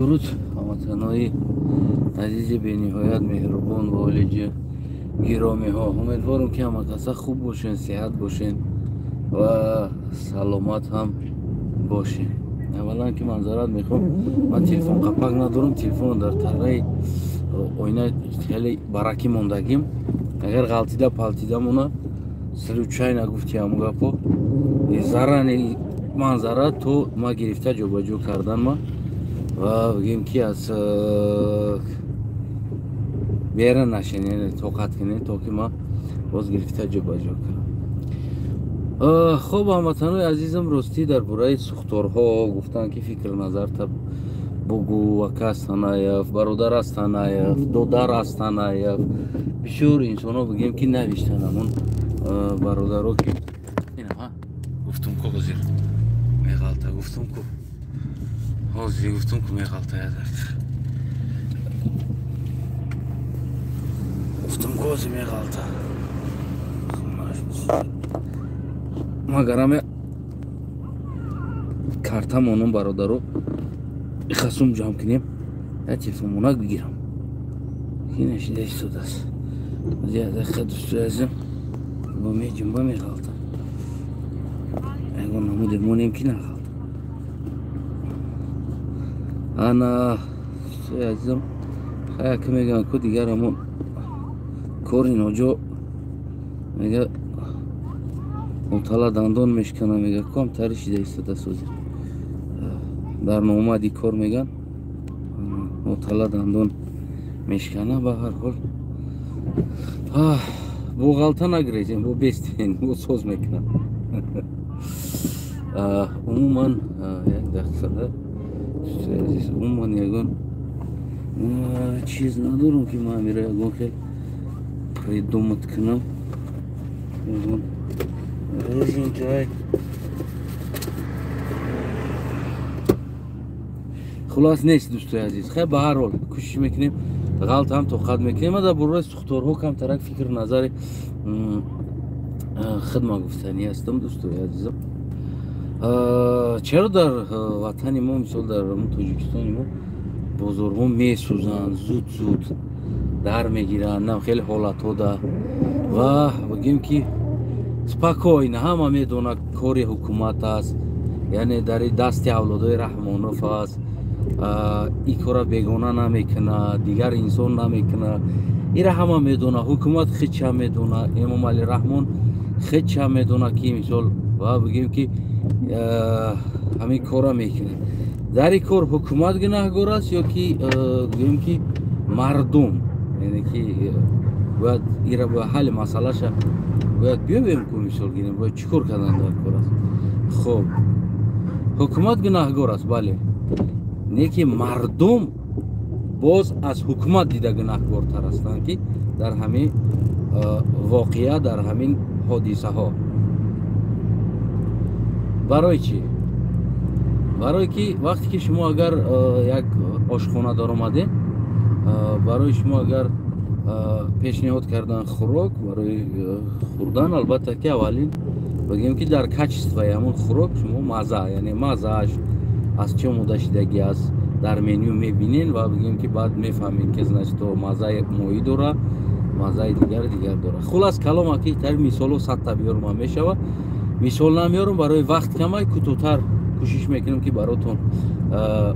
درود هموطنای عزیز بین‌نهایت مهربان و عالی گرامی ها، امیدوارم که همه خوب باشین، صحت باشین و سلامت هم باشین. اولا که منظرت میخوام، من تلفن قپک ندارم، تلفن در طرح آینه خیلی برکی موندگیم. اگر غلطیده پلتیده مونه سر چای نگفتی همو گپو زرانی منظرت تو ما گرفته جابجا کردن ما و بگیم که از بیرون نشین، یعنی طاقت کنین تا که ما باز گرفته جابجا کنم. خب هموطنان عزیزم، راستی در برای سوختارها گفتن که فکر نظر تا بگو و کس نیافت، برادر است نیافت، دادر است نیافت. بسیار انسان ها بگیم که نوشتن همون برادر ها که اینه ها گفتم که بازیر میغلطه، گفتم که حاضی گفتم که میغلطه یادرد گفتم که حاضی میغلطه مگرم کارتم اونم برادرو خصوم جمع کنیم یا تلفون مونک بگیرم این اشیده ایستاده است زیاده خد دوستو ازم با میجیم با میغلطه اگه نموده مونیم که نغلطه انا دوستو ازم خیلی که میگن که دیگر همون کار اینا جا میگه مطالعه دندان میشکنه، میگه کام تریش ایستاده سوزی در نومدی کار میگن مطالعه دندان میشکنه. به هر حال بو غلطه نگریزیم، بو بیستین بو سوز میکنه. عموما یک دقیقه عموما یکون چیز ندارم که من میره یکون که پریدومت کنم یکون رژین جای خلاص نیست دوستای عزیز. خیلی به هر حال کوشش میکنیم، غلط هم توقع میکنیم. ما در برای سوختارها کم ترک فکر نظر خدمت گفتنی هستم دوستای عزیزم. چرا در وطن ما مثال در تاجیکستان ما بازارها میسوزن، زود در میگیرن، نم خیلی حالت ها ده و بگیم که спокойно همه میدونه کاری حکومت است، یعنی در دست اولادای رحمانوف است. این کارا بیگانه نمیکنه، دیگر انسان نمیکنه. این همه میدونه، حکومت خیلی هم میدونه، امام علی رحمان خیلی هم میدونه که مثال و بگیم که همین کارا میکنه. در این کار حکومت گناهگار است یا که بگیم که مردم، یعنی که باید این را به حل مسئله شه باید بیایم که مثال گیریم باید چیکار کردن در کار است. خب حکومت گناهگار است، بله، نیکی مردم باز از حکومت دیده گناهگارتر هستند که در همین واقعه، در همین حادثه ها. برای چی؟ برای که وقتی که شما اگر یک آشخانه دار آمده، برای شما اگر پیشنهاد کردن خوراک برای خوردن، البته که اولین بگیم که در کچیست و همون خوراک شما مزه، یعنی مزهش از چه مدت شدگی است در منیو میبینین و بگیم که بعد میفهمین که تو مزه مویی داره، مزه دیگر داره. خلاص کلام اکی تر مثالو صد تا بیارم میشوه، مثال نمیارم برای وقت کمای کوتاه‌تر کوشش میکنم که براتون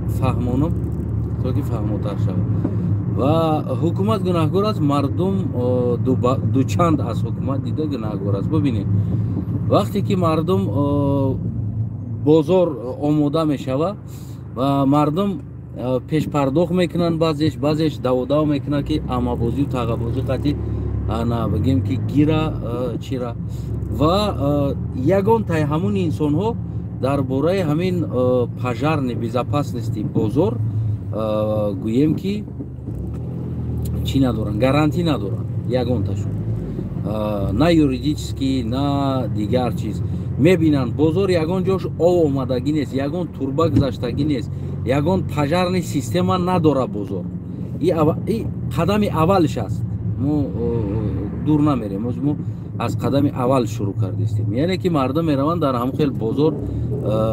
فهمونم تا که فهموتر شود. و حکومت گناهگار است، مردم دو چند از حکومت دیده گناهگار است. ببینید وقتی که مردم بازار آماده میشوه و مردم پیش پرداخت میکنن، بعضیش دو میکنن که امابازی و تقابازی قطعی انا بگیم که گیره چیره و یگان تای همون انسان ها در باره همین پژرن بیزاپاسنستی بازار گویم که چی ندارن، گارانتی ندارن. یگان تاشون نه یوریدیچسکی نه دیگر چیز میبینن بازار یگان جاش آب آمدگی نیست، یگان توربه گذاشتگی نیست، یگان پژرن سیستم نداره بازار. این قدم اولش است، ما دور نمیریم. ما از قدم اول شروع کردیم. یعنی که مردم میروند در هم خیلی بزرگ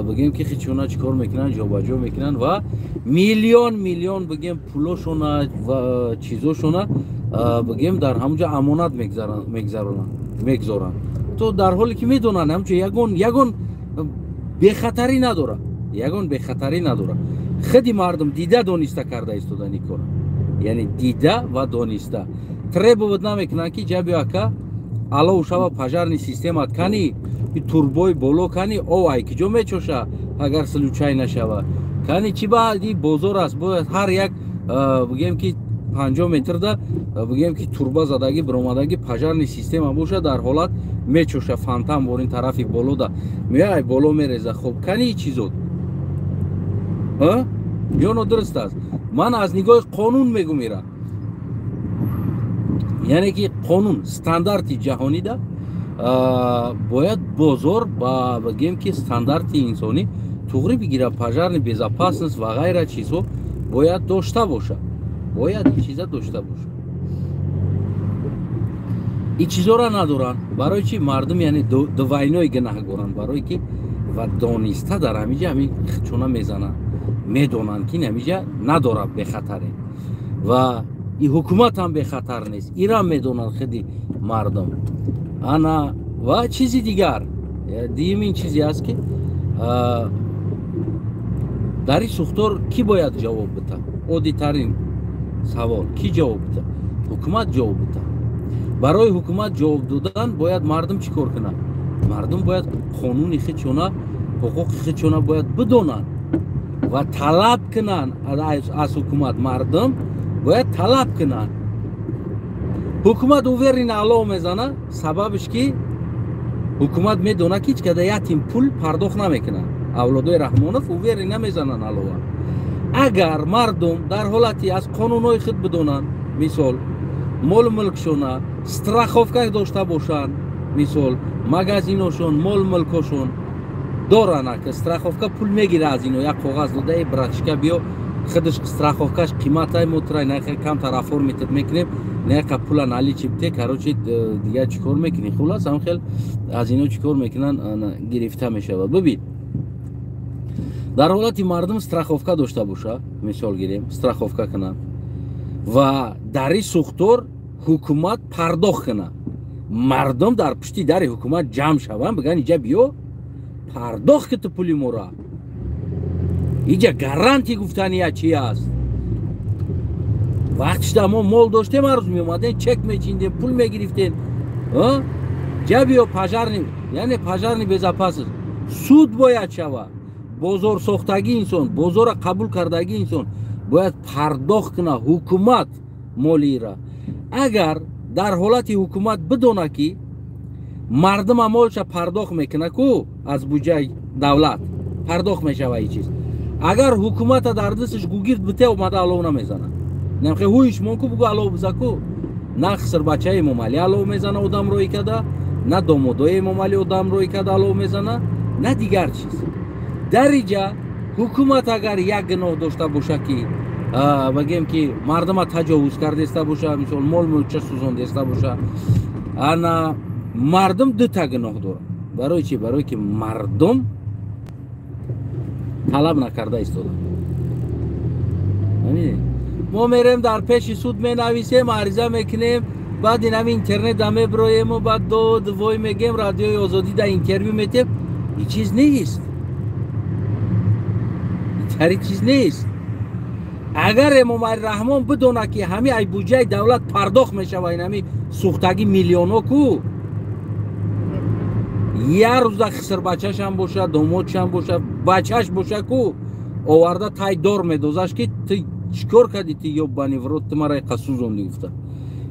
بگیم که خیچونا چیکار میکنن، جابجا میکنن و میلیون بگیم پولاشونا و چیزاشونا بگیم در همونجا امانت میگذارن. تو در حالی که میدونن همچه یگون بخطری نداره، خیلی مردم دیده دانسته کرده ایستادن این کار، یعنی دیده و دانسته требовать نمیکنن که جبی اکا алов шава пожарный системат кани турбои боло кани овай ки ҷо мечоша агар случай нашава кани чи баъди бозор аст бояд ҳар як бигем ки 50 метрда бигем ки турба задаги биромадаги пожарный система боша дар ҳолат мечоша фонтан бор ин тарафи болода меай боло мереза хоб кани чизот ё нодуруст аст. ман аз нигоҳи қонун мегум ира, یعنی که قانون ستانداردی جهانی دا باید بازار با بگیم که ستاندارد انسانی توغری بگیره، پژارنی безопасность و غیره چیزها باید داشته باشه، این چیزا داشته باشه. این چیزها را ندارن برای چی مردم یعنی دوینای گناهگارن برای که و دانسته در همینجا همین چونه میزنن میدونن که همینجا نداره به خطره و این حکومت هم به خطر نیست، ایران میدونن خیلی مردم انا و چیزی دیگر این چیزی است که در این سوختار کی باید جواب بده؟ عادی ترین سوال کی جواب بده؟ حکومت جواب بده. برای حکومت جواب دادن باید مردم چیکار کنن؟ مردم باید قانون خودشون، حقوق خودشون باید بدونن و طلب کنن از حکومت. مردم باید طلب کنن. حکومت اوورین علاو میزنه، سببش که حکومت میدونه که هیچ کده یتیم پول پرداخت نمیکنن، اولادای رحمانوف اوورین نمیزنن علاوه. اگر مردم در حالتی از قانونهای خود بدونن، مثال مال ملکشون استراخوفکا داشته باشن، مثال مغازیناشون مال ملکشون دارن که استراخوفکا پول میگیره از اینو، یک کاغذ داده براتشکا بیا خودش استراخوفکاش قیمتای مترای نه کم طرفور میکنیم نه که پول نالی چی بده کاروچی دیگه چیکار میکنی. خلاص هم خیلی از اینو چیکار میکنن گرفته میشه. ببین در حالتی مردم استراخوفکا داشته باشه، مثال گیریم استراخوفکا کنن و در این سوختار حکومت پرداخت کنه، مردم در پشتی در حکومت جمع شوند بگن اینجا بیا پرداخت کت پولی مورا، اینجا گارانتی گفتنی چی است. وقتی ما مال داشتیم عرض می اومدن چک میچیندیم پول میگرفتیم جا بیا پژارنی، یعنی پژارنی безопасность سود باید شود. بازار ساختگی انسان، بازار قبول کردگی انسان باید پرداخت کنه حکومت مالی را. اگر در حالت حکومت بدونه که مردم مالش پرداخت میکنه کو از بودجه دولت پرداخت میشه و این چیز، اگر حکومت در دستش گوگیرد بته اومده علاو نمیزنه، نمیخه هویش مونکو بگو علاو بزکو، نه خسر بچه ممالی علاو میزنه آدم روی کده، نه دامادای ممالی آدم روی کده علاو میزنه، نه دیگر چیز. در اینجا حکومت اگر یک گناه داشته باشه که بگیم که مردم تجاوز کرده باشه، مثلا مال ملکش سوزانده باشه، انا مردم دو تا گناه داره. برای چی؟ برای که مردم طلب نکرده ایستادن. ما میریم در پیش سود می نویسیم، عریضه میکنیم، بعد این همین اینترنت دمه برایم و بعد دو وای میگیم رادیوی آزادی در اینترویو میتیم. این چیز نیست، این چیز نیست. اگر امام رحمان بدونه که همین ای بودجه دولت پرداخت میشه و این همین سوختگی میلیونو کو، یه روز در خسر بچهش هم باشه، دامادش هم باشه، بچهش باشه کو آورده تای دار میدازش که تی چیکار کردی تی یا بانی ورود تو مرا قصوزوندی گفته.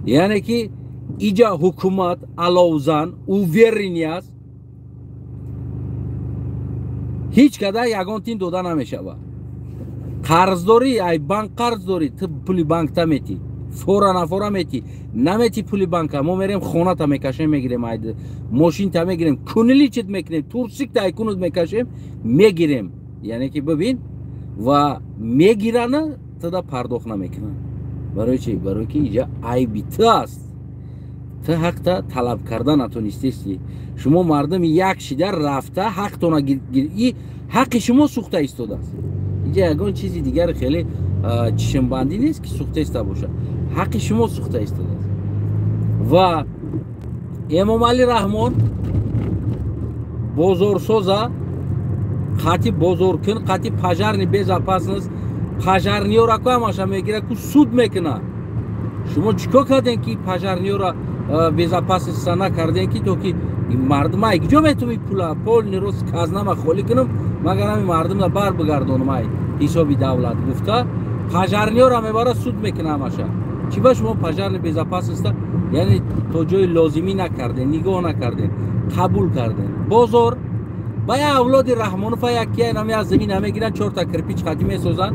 یعنی که اینجا حکومت علاوزن اوورینی است، هیچ کده یگان تین داده نمیشه. قرض داری، ای بانک قرض داری، تو پولی بانک تا میتی فورا نفورا میتی، نمیتی پولی بانک. ما میریم خونه تا میکشیم میگیریم، ماشین تا میگیریم، کنلی چیت میکنیم، تورسیک تا ایکونوز میکشیم میگیریم. یعنی که ببین و میگیرن تا دا پرداخت نمیکنن. برای چی؟ برای که اینجا عیبی تو است. تو حق تا طلب کردن نتونستی. شما مردم یک شیده رفته حق تو نگیری، حق شما سوخته ایستاده است. اینجا یگان چیزی دیگر خیلی چشم بندی نیست که سوخته ایسته باشه، حق شما سوخته ایستاده است. و امام علی رحمان بزرگسازا خاطی بزرگکن خاطی پجرنی безопасность پجرنیو را که همش میگیره که سود میکنه. شما چیکار کردین که پجرنیو را безопасность نکردین که تو که این مردم های کجا میتونی پول نیروز کازنامه خالی کنم مگر همین مردم را بر بگردونم های حسابی دولت گفته پجرنیو را میبره سود میکنه همش. چی با شما پجرنی безопасность یعنی تو جای لازمی نکردین، نگاه نکردین، قبول کردین. بازار با یا اولاد رحمانوف یکی نمی از زمین همه گیرن 4 تا کرپیچ خطی می سوزن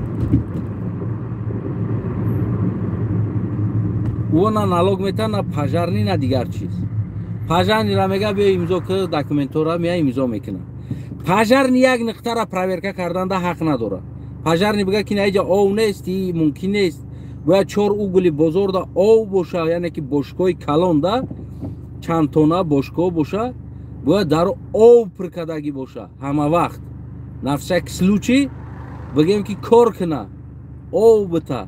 او نه نالوگ میتن نه پجرنی نه دیگر چیز. پجرنی را میگه بیا امضا که دکومنتو را میای امضا میکنه. پجرنی یک نقطه را پرورکه کردن ده حق نداره. پجرنی بگه که نه اینجا آو نیستی ممکن نیست باید 4 اوگلی بزرگ دا آو باشه، یعنی که بشکای کلان ده چند تونه بشکا باشه باید در آب پرکدگی باشه همه وقت. نفسک سلوچی بگیم که کار کنه آب بته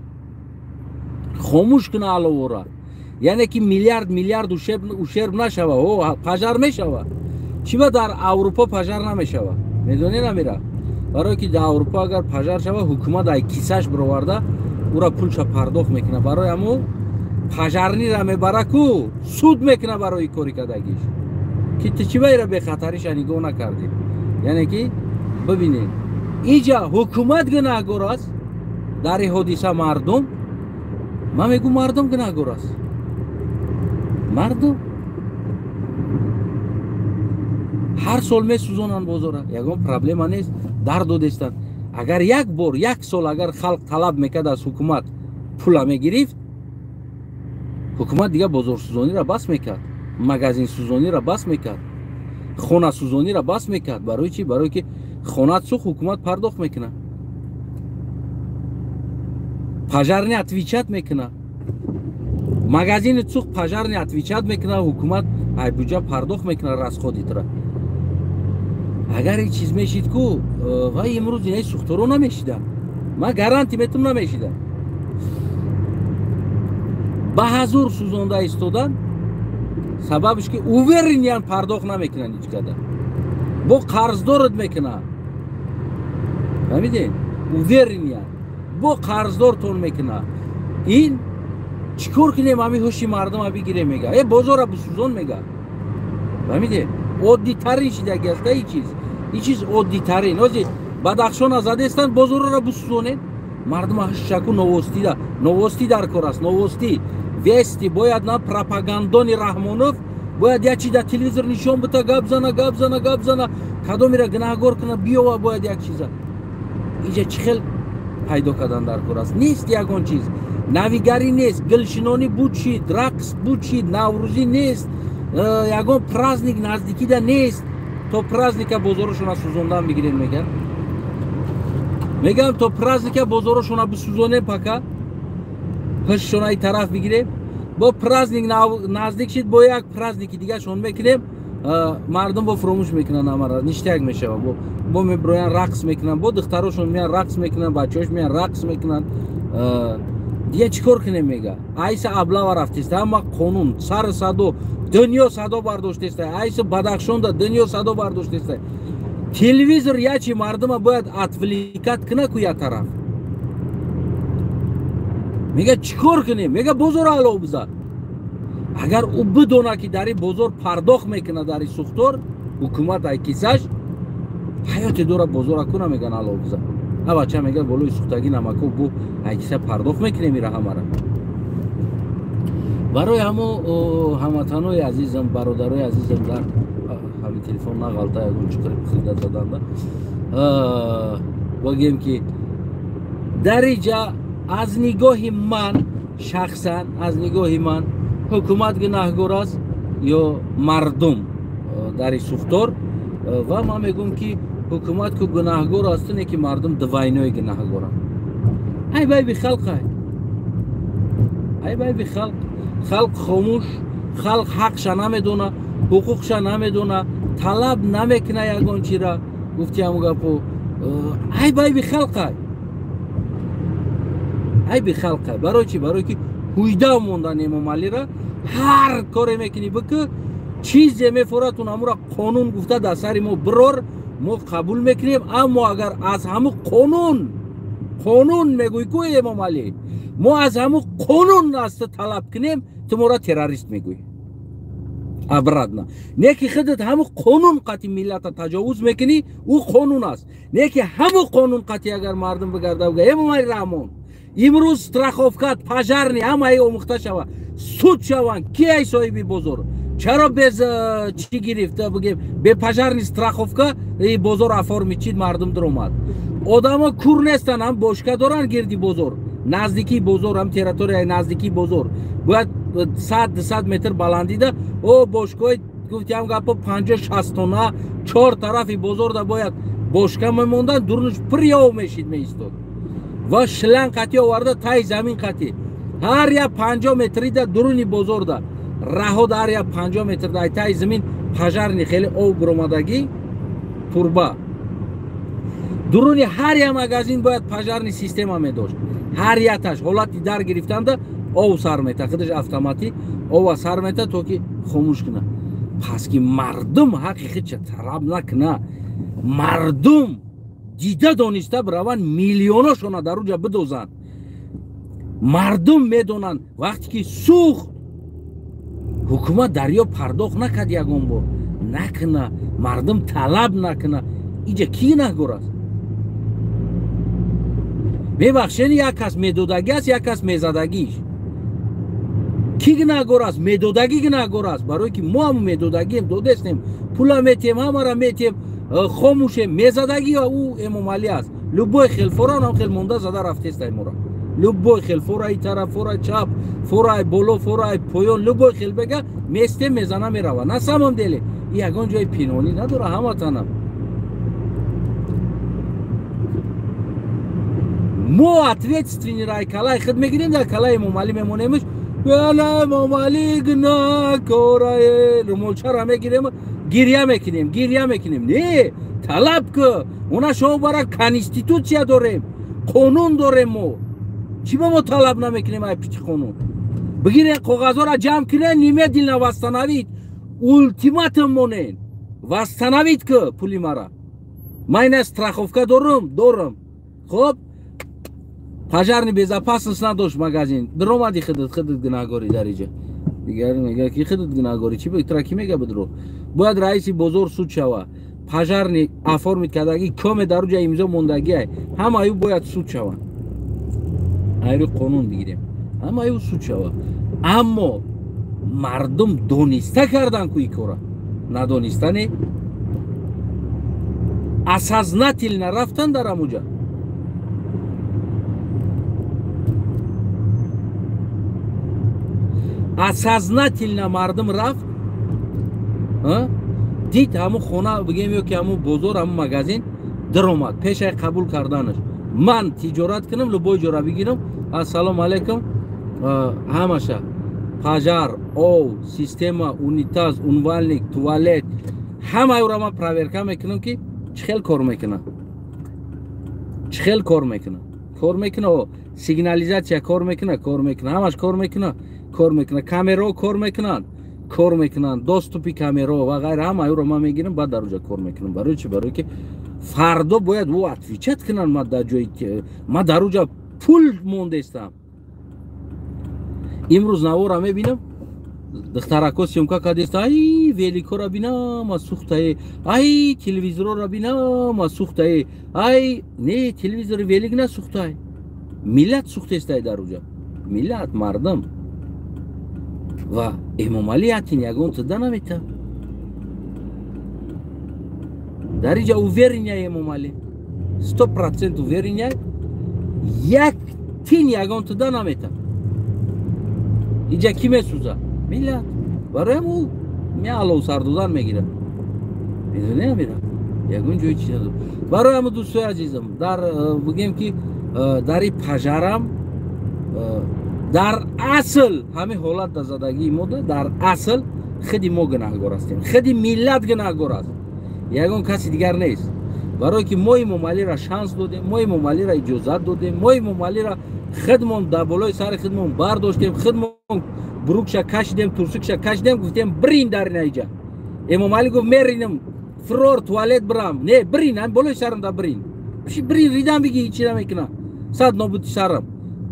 خاموش کنه علاوه را، یعنی که میلیارد اشرب نشوه پجر میشوه. چی با در اروپا پجر نمیشوه میدونی نمیره؟ برای که در اروپا اگر پجر شوه حکومت ای کیسش برآورده او را پولش پرداخت میکنه، برای همون پجرنی را میبره کو سود میکنه برای کاری کردگیش که تو چی باید به خطرش نگاه نکردی. یعنی که ببینید اینجا حکومت گناهگار است در این حادثه مردم. من میگم مردم گناهگار است. مردم هر سال میسوزونن بازار، یگان پرابلم نیست درد دستن. اگر یک بار یک سال اگر خلق طلب میکرد از حکومت پول میگرفت حکومت دیگه بازار سوزانی را بس میکرد، مغازین سوزانی را بس میکرد، خانه سوزانی را بس میکرد. برای چی؟ برای که خانه سوخت حکومت پرداخت میکنه، پجرنی اتویچت میکنه، مغازین سوخت پجرنی اتویچت میکنه، حکومت ای بودجه پرداخت میکنه رسخودی را. اگر این چیز میشید کو وای امروز اینای سوختارو نمیشیدن، من گارانتی میتونم نمیشیدن. با حضور سوزانده ایستادن سببش که اوورینیان پرداخت نمیکنن هیچ کدام، با قرضدارت میکنن. فهمیدین؟ اوورینیان با قرضدارتون میکنن. این چیکار کنیم؟ همین هوشی مردم ها بگیره میگه ای بازار را بسوزون میگه. فهمیدین؟ عادی ترین شده گفته این چیز عادی ترین. اوزی بدخشان آزاده استن بازار را بسوزونن. مردم ها شکو نواستی در کار است. نواستی وستی باید نه پروپاگاندانی رحمانوف باید یک چیز در تلویزیون نشون بده گپ زنه کدام میره گناهگار کنه بیا و باید یک چیز اینجا چخل پیدا کردن در کار است. نیست یگان چیز نویگری نیست، گلشنانی بود شید، رقص بود شید، نوروزی نیست، یگان پرازنیک نزدیکی ده نیست. تو پرازنیک بازارشون سوزوندن بگیرین میگم تو پرازنیک بازارشون بسوزونه پکا هششون ای طرف بگیریم با پرازنیک نزدیک شید با یک پرازنیک دیگه شون میکنیم مردم با فراموش میکنن امرا نشتیگ میشه با میبروین رقص میکنن با دختراشون میان رقص میکنن بچه‌هاش میان رقص میکنن دیگه چیکار کنیم میگه ایس ابلا و رفتیست اما قانون سر صدا دنیا صدا برداشتیست ایس بدخشان دا دنیا صدا برداشتیست تلویزیون یا چی مردم باید اتفلیکت کنه که یک طرف میگه چیکار کنیم میگه بازار علاوه بزن. اگر او بدونه که در این بازار پرداخت میکنه در این سوختار حکومت ای کیسش حیات دور بازار کنه میگن علاوه بزن. ها بچه میگه بالای سوختگی نمکو بو ای کیسه پرداخت میکنه میره همه را. برای هموطنای عزیزم برادرای عزیزم در همین تلفن نغلطه اون چطور خیلی زدن بگیم که در اینجا از نگاه من شخصا از نگاه من حکومت گناهگار است یا مردم در این سوختار و من میگم که حکومت که گناهگار است نه که مردم دوینای گناهگارن. ای بای بی خلق ای بای بی خلق خاموش халқ ҳақша намедона, ҳуқуқша намедона, талаб намекуна ягон чира. Гуфти ҳамун гапо айб айби халқай. Айби халқай. Барои чӣ? Барои ки ҳуйда мондан Имом Алира ҳар коре мекунӣ бикӣ, чизе мефорад ун ҳамура қонун гуфта дар сари мо бирор, мо қабул мекунем. Аммо агар аз ҳамун қонун мегӯй ку Имом Али, мо аз ҳамун қонун аз ту талаб кунем, ту мора террорист мегӯй. Абрадна. Неки худат ҳамун қонун қати миллата таҷовуз мекунӣ, ӯ қонун аст. Неки ҳамун қонун қати агар мардум бигарда бигӯя Имом Али Раҳмон, имрӯз страховкат, пажарни ҳамаи омӯхта шава, суд шаванд, ки ай соҳиби бозор? Чаро без чӣ гирифта бигем, бе пажарни страховка бозор аформи чӣ мардум даромад? Одамо кур нестанд, ҳам бошка доранд гирди бозор, наздикии бозор, ҳам территорияи наздикии бозор. Бояд 100-200 метр баландида о бошкои гуфти ҳам гапо 50-60 тонна чор тарафи бозорда бояд бошка мемондан, дурнуш пирёв мешид меистод. Ва шлан қати оварда таи замин қати. Ҳар як 50 метрида дуруни бозорда раҳода, ҳар як 50 метрда таи замин пажарни хеле об биромадагӣ турба. Дуруни ҳар як магазин бояд пажарни система медошт. Ҳар якташ ҳолати дар гирифтанда ов сар мета, худаш автоматик ова сар мета, то ки хомӯш куна. Пас ки мардум ҳаққи худша талаб накуна, мардум дида дониста бираванд миллионошона дар уҷа бидозанд. Мардум медонанд вақте ки сӯхт ҳукумат дарё пардохт накард ягон бор, накуна, мардум талаб накуна, иҷа ки нагор аст? Мебахшен, як кас медодагӣ аст, як кас мезадагиш. Ки гуногор аст? Медодагӣ гуногор аст. Барои ки мо ҳам медодагием, додестем, пула метем, ҳамара метем, хомӯшем. Мезадагӣ ӯ Имом Али аст. Любой хел фора ҳам хел монда зада рафтестай мора. Любой хел фораи тараф, фораи чап, фораи боло, фораи поён, любой хел бега местем мезана мерава. На самом деле ягон ҷои пинҳонӣ надора, ҳаматанам. Мо ответственный калай худ мегирем, дар калаи Имом Али мемонемш. Бала Имом Али гунокорае румолчара мегирем, гирья мекунем. Не, талаб ку, уна шомо бара конститутсия дорем, қонун дорем мо. Чӣ ба мо талаб намекунем ай пичи қонун? Бигирен коғазора ҷамъ кунен, немедленно восстановить, ультиматум монен. Восстановить ку пули мара. Майна страховка дорам. Хоб, пажарни безопасност надошт магазин. Даромади худат гуногори дар иҷа. Дигар мега ки худат гуногори чӣ бетра ки мега бидро. Бояд раиси бозор суд шава. Пажарни аформид кардаги коме дар уҷа имзо мондагиай. Ҳамаю бояд суд шава. Айру қонун бигирем. Ҳамаю суд шава. Аммо мардум дониста кардан ку ин кора. Надониста не. Осознательно рафтан дар амуҷа. Осознательно мардум рафт, дид ҳамун хона бигем ё ки ҳамун бозор, ҳамун магазин даромад, пешай қабул карданаш. Ман тиҷорат кунам, любой ҷора бигирам. Ассалому алайкум. Ҳамаша пажар, ов, система, унитаз, умвалник, туалет, ҳамаёро ман проверка мекунам ки чӣ хел кор мекунад. Кор мекунад, сигнализатсия кор мекунад, ҳамаш кор мекунад. Камеро кор мекунанд, доступи камеро ва ғайра ҳамаёро ман мегирам, баъд дар уҷа кор мекунам. Барои чӣ? Барои ки фардо бояд ӯ отвечат кунанд. Ман дар ҷои ки ман дар уҷа пул мондестам. Имрӯз навора мебинам, духтарако сёмка кардеста, ай великора бинам, сӯхтае, ай телевизорро бинам, сӯхтае, ай не телевизори велик насӯхтае. Миллат сӯхтестай дар уҷа. Миллат, мардум. Ва Имом Али ятин ягон туда намета. Дар иҷа увереняй Имом Али. 100% увереняй. Як тин ягон туда намета. Иҷа ки месӯза? Миллат. Бароям ӯ меалов сардодан мегира. Медонем ягон ҷои чиз надор. Бароям дӯстои азизам, дар бигем ки дари пажарам дар асл ҳамин ҳолат да задагии мо дар асл худи мо гунаҳгор ҳастем, худи миллат гунаҳгор аст, ягон каси дигар нест. барое ки мо эмомалиро шанс додем, мо эмомалиро иҷозат додем, мо эмомалиро худмон дар болои сари худмон бардоштем, худмон бурукша кашидем, турсукша кашидем, гуфтем бирин дар наиҷа. эмомалӣ гуфт меринам фурор туалет бирам, не бирин, ҳам болои сарам да бирин, бирин ридан биги ҳичи намекунам, сад нобуди сарам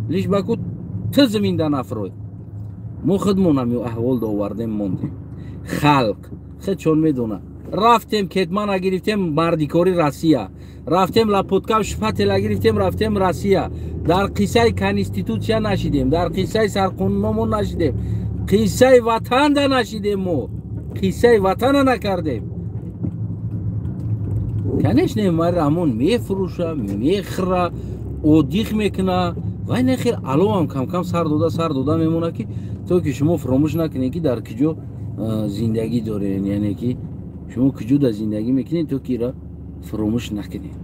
лишбаку ту заминда нафрой. мо худмон ҳам аҳвол да овардем мондем. халқ худшон медонад. рафтем кетмана гирифтем мардикори Россия, рафтем лапоткав шпатела гирифтем рафтем Россия. дар қиссаи конститутсия нашидем, дар қиссаи сарқонуномон нашидем, қиссаи ватанда нашидем, мо қиссаи ватана накардем. конечно эмомалӣ ҳамон мефурӯша, мехӯра, одих мекуна, вай нахир аловам камкам сар дода мемона ки то ки шумо фаромӯш накунед ки дар куҷо зиндагӣ доред, яъне ки шумо куҷо да зиндагӣ мекунед то ки ира фаромӯш накунед.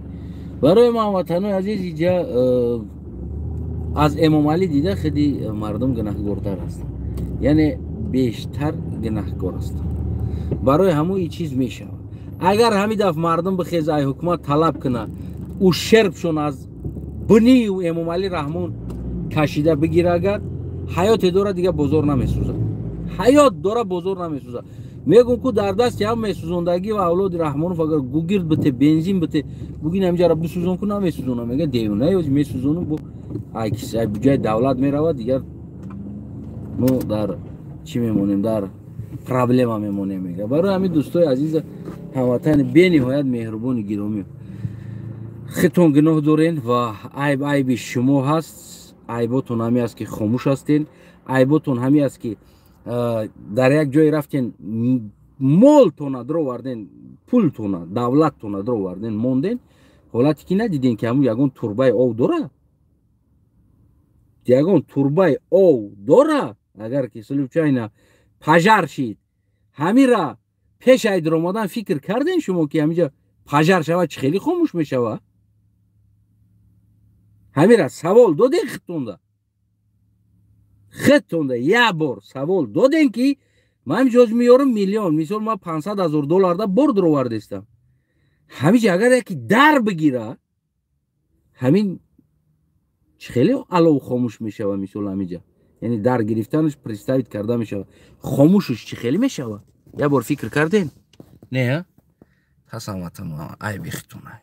барои мо ҳамватанои азиз иҷа аз эмомалӣ дида худи мардум гунаҳгортар ҳастанд, яъне бештар гунаҳгор ҳастанд. барои ҳамои чиз мешавад. агар ҳамин дафъ мардум бихеза ай ҳукумат талаб куна ушербшон аз бунии эмомалӣ раҳмон кашида бигира, агар ҳаёте дора дига бозор намесӯзад, ҳаёт дора бозор намесӯзад. мегӯм ку дар дасти ҳам месӯзондагӣ ва авлоди раҳмонов агар гугирд бите бензин бите бугин ҳамиҷара бисӯзон ку намесӯзонам, мега девнаёз месӯзонам бо ай буҷаи давлат меравад, дигар мо дар чӣ мемонем, дар проблема мемонем. мега барои ҳамин дӯстои азиза ҳамватани бениҳоят меҳрубони гиромӣ, худтон гуноҳ дорен ва айби шумо ҳаст. айботон ҳамин аст ки хомӯш ҳастен, айботон ҳамин аст ки дар як ҷое рафтен молтона дроварден, пултона давлаттона дроварден монден, ҳолате ки надиден ки ҳамун ягон турбаи ов дора, ягон турбаи ов дора. агар ки случайна пажар шид, ҳамира пеш айдир омадан фикр карден шумо ки ҳамиҷа пажар шава чӣ хеле хомӯш мешава? ҳамира савол доден худтонда як бор савол доден ки ман ҷоз меёрам миллион, мисол ман $500,000 бор дровардестам, ҳамиҷа агар яки дар бигира ҳамин чӣ хеле алов хомӯш мешава. мисол ҳамиҷа яъне дар гирифтанаш представит карда мешава, хомӯшиш чӣ хеле мешава? як бор фикр карден? не пас ҳамватано айби худтонай.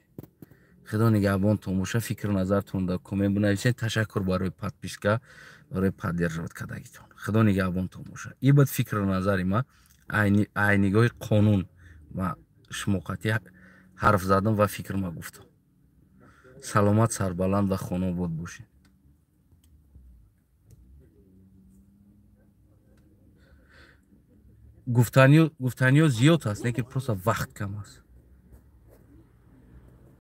худо нигаҳбон томоша фикру назартон дар комент бинависед. ташаккур барои подписка, барои поддерживать кардагитон. худо нигаҳбон томоша. ин буд фикру назари ман ай нигоҳи қонун ва шумоқатӣ ҳарф задам ва фикр ма гуфтам. саломат, сарбаланд ва хонобод бошед. гуфтаниё зиёд аст, лекин просто вақт кам аст.